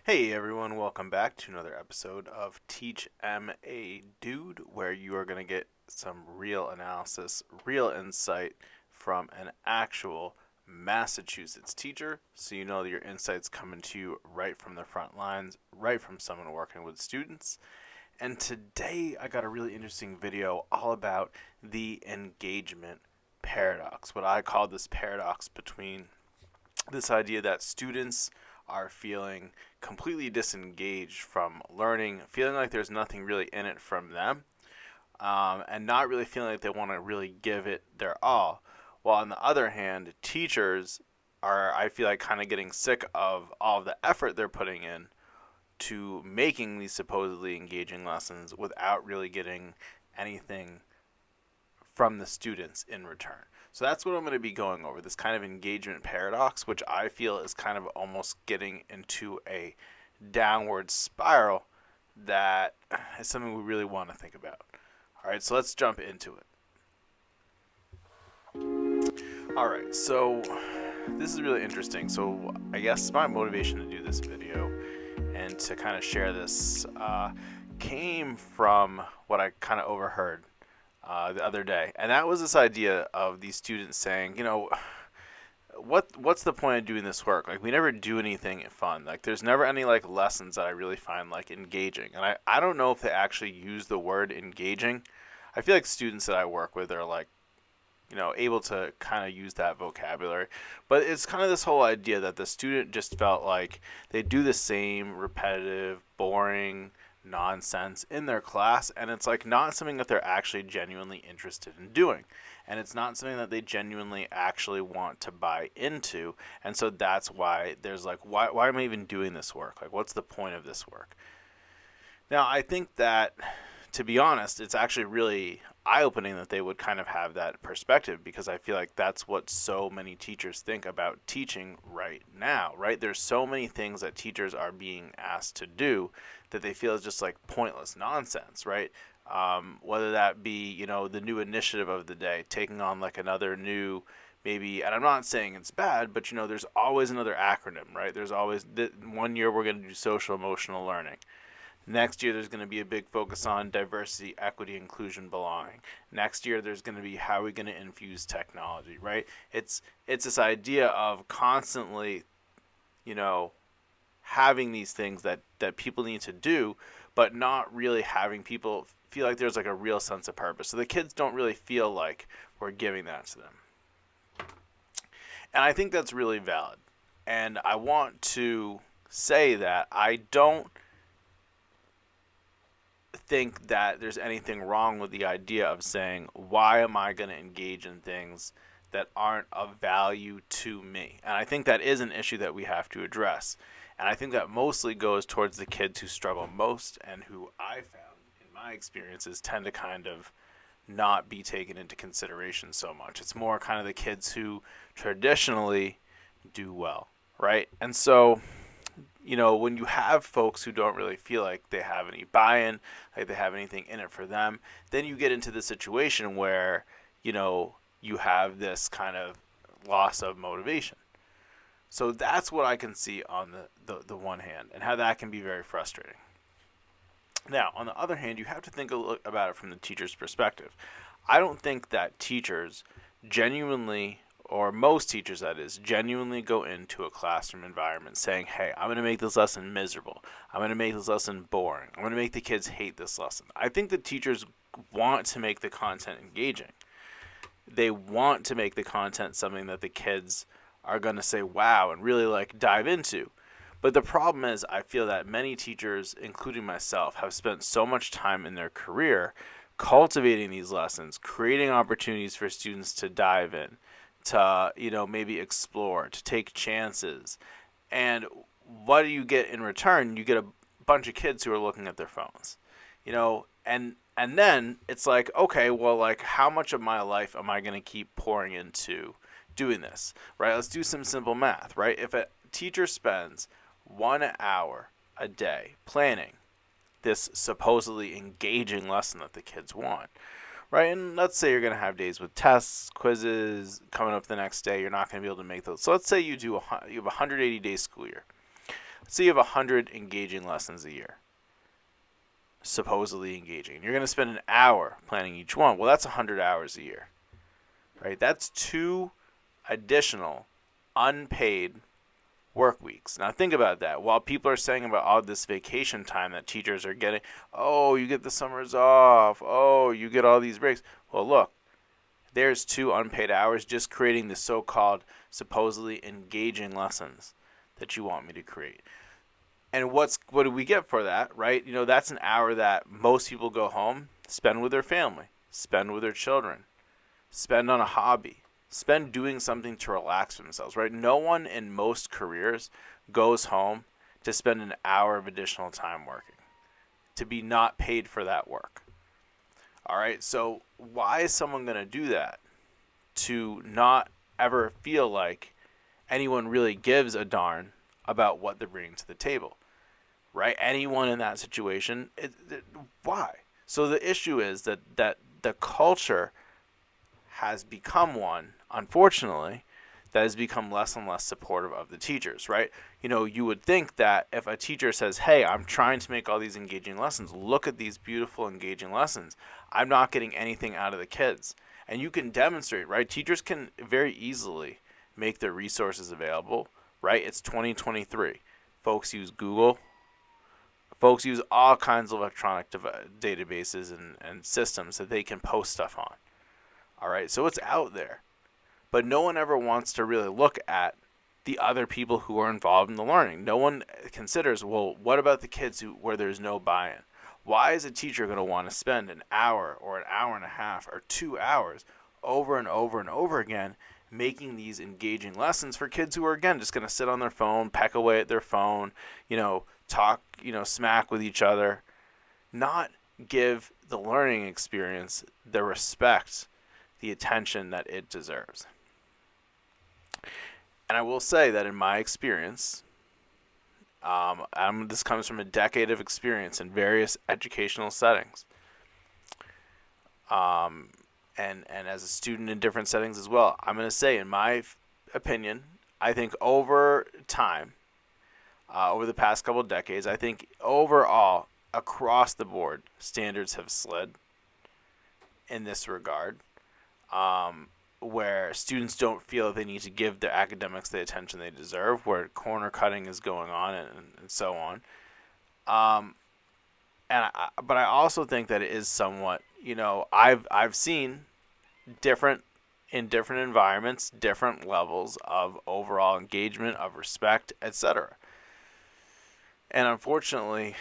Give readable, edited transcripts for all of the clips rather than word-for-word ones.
Hey everyone, welcome back to another episode of Teach a Dude, where you are going to get some real analysis, real insight from an actual Massachusetts teacher, so you know that your insights coming to you right from the front lines, right from someone working with students. And today I got a really interesting video all about the engagement paradox, what I call this paradox between this idea that students are feeling completely disengaged from learning, feeling like there's nothing really in it from them, and not really feeling like they want to really give it their all. While on the other hand, teachers are, I feel like, kind of getting sick of all of the effort they're putting in to making these supposedly engaging lessons without really getting anything from the students in return. So that's what I'm going to be going over, this kind of engagement paradox, which I feel is kind of almost getting into a downward spiral that is something we really want to think about. All right, so let's jump into it. All right, so this is really interesting. So I guess my motivation to do this video and to kind of share this came from what I kind of overheard the other day, and that was this idea of these students saying, what's the point of doing this work? Like, we never do anything fun. Like, there's never any like lessons that I really find like engaging. And I don't know if they actually use the word engaging. I feel like students that I work with are like, able to kind of use that vocabulary. But it's kind of this whole idea that the student just felt like they do the same repetitive, boring nonsense in their class, and it's like not something that they're actually genuinely interested in doing, and it's not something that they genuinely actually want to buy into. And so that's why there's like, why am I even doing this work? Like, what's the point of this work? Now, I think that, to be honest, it's actually really eye-opening that they would kind of have that perspective, because I feel like that's what so many teachers think about teaching right now, right? There's so many things that teachers are being asked to do that they feel is just like pointless nonsense, right? Whether that be, the new initiative of the day, taking on like another new, maybe, and I'm not saying it's bad, but there's always another acronym, right? There's always, one year we're going to do social emotional learning. Next year, there's going to be a big focus on diversity, equity, inclusion, belonging. Next year, there's going to be how are we going to infuse technology, right? It's this idea of constantly, you know, having these things that people need to do, but not really having people feel like there's like a real sense of purpose. So the kids don't really feel like we're giving that to them. And I think that's really valid. And I want to say that I don't think that there's anything wrong with the idea of saying, why am I going to engage in things that aren't of value to me? And I think that is an issue that we have to address. And I think that mostly goes towards the kids who struggle most, and who I found in my experiences tend to kind of not be taken into consideration so much. It's more kind of the kids who traditionally do well, right? And so, when you have folks who don't really feel like they have any buy-in, like they have anything in it for them, then you get into the situation where, you have this kind of loss of motivation. So that's what I can see on the one hand, and how that can be very frustrating. Now, on the other hand, you have to think about it from the teacher's perspective. I don't think that teachers genuinely, or most teachers that is, genuinely go into a classroom environment saying, hey, I'm going to make this lesson miserable. I'm going to make this lesson boring. I'm going to make the kids hate this lesson. I think the teachers want to make the content engaging. They want to make the content something that the kids are going to say, wow, and really like dive into. But the problem is, I feel that many teachers, including myself, have spent so much time in their career cultivating these lessons, creating opportunities for students to dive in, to, maybe explore, to take chances. And what do you get in return? You get a bunch of kids who are looking at their phones, and then it's like, okay, well, like, how much of my life am I going to keep pouring into doing this, right? Let's do some simple math, right? If a teacher spends 1 hour a day planning this supposedly engaging lesson that the kids want, right? And let's say you're going to have days with tests, quizzes coming up the next day. You're not going to be able to make those. So let's say you have a 180-day school year. say you have 100 engaging lessons a year, supposedly engaging. And you're going to spend an hour planning each one. Well, that's 100 hours a year, right? That's 2 additional unpaid work weeks. Now think about that. While people are saying about all this vacation time that teachers are getting, oh, you get the summers off, oh, you get all these breaks. Well, look, there's 2 unpaid hours just creating the so-called supposedly engaging lessons that you want me to create. And what do we get for that, right? That's an hour that most people go home, spend with their family, spend with their children, spend on a hobby, spend doing something to relax themselves, right? No one in most careers goes home to spend an hour of additional time working, to be not paid for that work. All right, so why is someone going to do that? To not ever feel like anyone really gives a darn about what they're bringing to the table, right? Anyone in that situation, why? So the issue is that the culture has become one, unfortunately, that has become less and less supportive of the teachers, right? You would think that if a teacher says, hey, I'm trying to make all these engaging lessons, look at these beautiful engaging lessons, I'm not getting anything out of the kids. And you can demonstrate, right? Teachers can very easily make their resources available, right? It's 2023. Folks use Google. Folks use all kinds of electronic databases and systems that they can post stuff on. All right, so it's out there. But no one ever wants to really look at the other people who are involved in the learning. No one considers, well, what about the kids where there's no buy-in? Why is a teacher going to want to spend an hour or an hour and a half or 2 hours over and over and over again making these engaging lessons for kids who are, again, just going to sit on their phone, peck away at their phone, talk, smack with each other, not give the learning experience the respect, the attention that it deserves. And I will say that in my experience, this comes from a decade of experience in various educational settings, and as a student in different settings as well. I'm going to say, in my opinion, I think over time, over the past couple of decades, I think overall, across the board, standards have slid in this regard, where students don't feel that they need to give their academics the attention they deserve, where corner cutting is going on and so on. But I also think that it is somewhat, I've seen in different environments, different levels of overall engagement, of respect, etc. And unfortunately,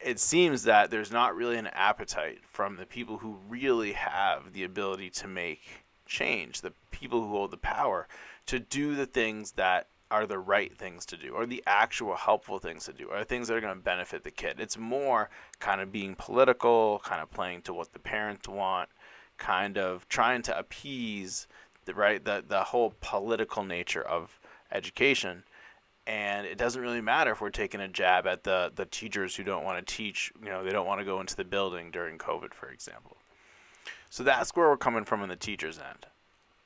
it seems that there's not really an appetite from the people who really have the ability to make change, the people who hold the power, to do the things that are the right things to do, or the actual helpful things to do, or things that are going to benefit the kid. It's more kind of being political, kind of playing to what the parents want, kind of trying to appease the whole political nature of education. And it doesn't really matter if we're taking a jab at the teachers who don't want to teach, they don't want to go into the building during COVID, for example. So that's where we're coming from on the teacher's end,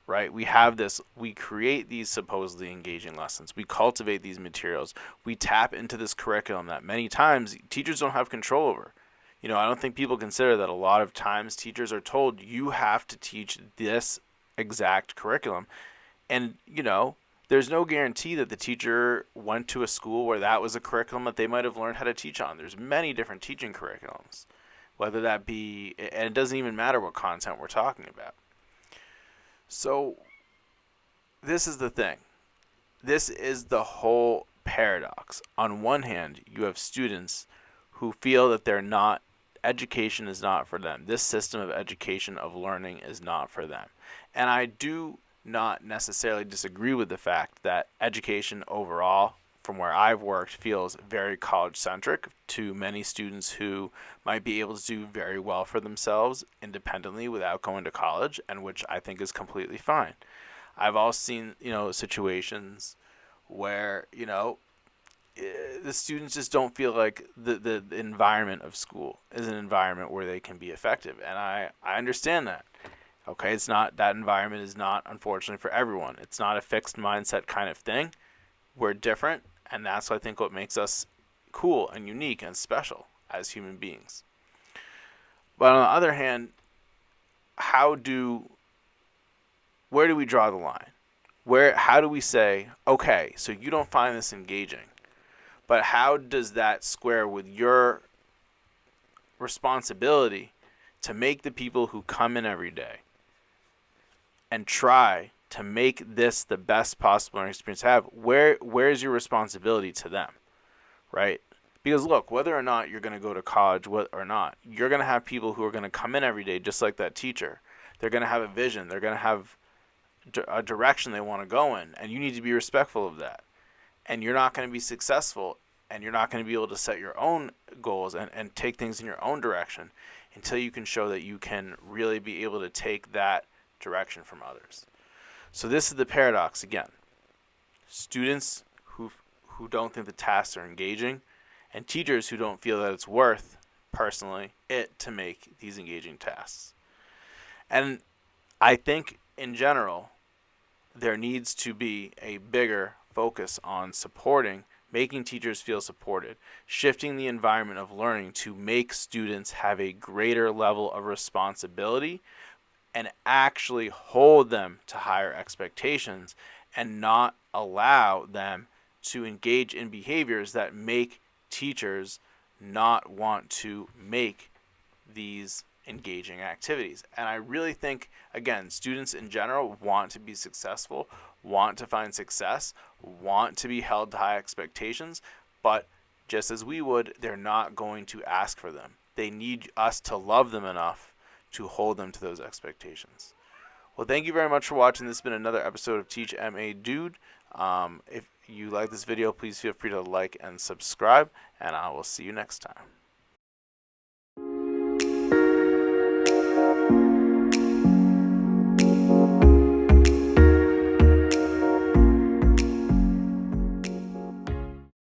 right? We create these supposedly engaging lessons. We cultivate these materials. We tap into this curriculum that many times teachers don't have control over. I don't think people consider that a lot of times teachers are told, you have to teach this exact curriculum. And, there's no guarantee that the teacher went to a school where that was a curriculum that they might have learned how to teach on. There's many different teaching curriculums, whether that be, and it doesn't even matter what content we're talking about. So this is the thing. This is the whole paradox. On one hand, you have students who feel that education is not for them. This system of education, of learning, is not for them. And I do not necessarily disagree with the fact that education overall, from where I've worked, feels very college-centric to many students who might be able to do very well for themselves independently without going to college, and which I think is completely fine. I've also seen, situations where, the students just don't feel like the environment of school is an environment where they can be effective. And I understand that. Okay, that environment is not, unfortunately, for everyone. It's not a fixed mindset kind of thing. We're different, And that's, I think, what makes us cool and unique and special as human beings. But on the other hand, where do we draw the line? How do we say, okay, so you don't find this engaging, but how does that square with your responsibility to make the people who come in every day and try to make this the best possible experience to have? Where's your responsibility to them, right? Because look, whether or not you're going to go to college or not, you're going to have people who are going to come in every day just like that teacher. They're going to have a vision. They're going to have a direction they want to go in, and you need to be respectful of that. And you're not going to be successful, and you're not going to be able to set your own goals and take things in your own direction until you can show that you can really be able to take that direction from others. So this is the paradox again. Students who don't think the tasks are engaging, and teachers who don't feel that it's worth, personally, to make these engaging tasks. And I think, in general, there needs to be a bigger focus on making teachers feel supported, shifting the environment of learning to make students have a greater level of responsibility and actually hold them to higher expectations and not allow them to engage in behaviors that make teachers not want to make these engaging activities. And I really think, again, students in general want to be successful, want to find success, want to be held to high expectations, but just as we would, they're not going to ask for them. They need us to love them enough to hold them to those expectations. Well, thank you very much for watching. This has been another episode of Teach MA Dude. If you like this video, please feel free to like and subscribe, and I will see you next time.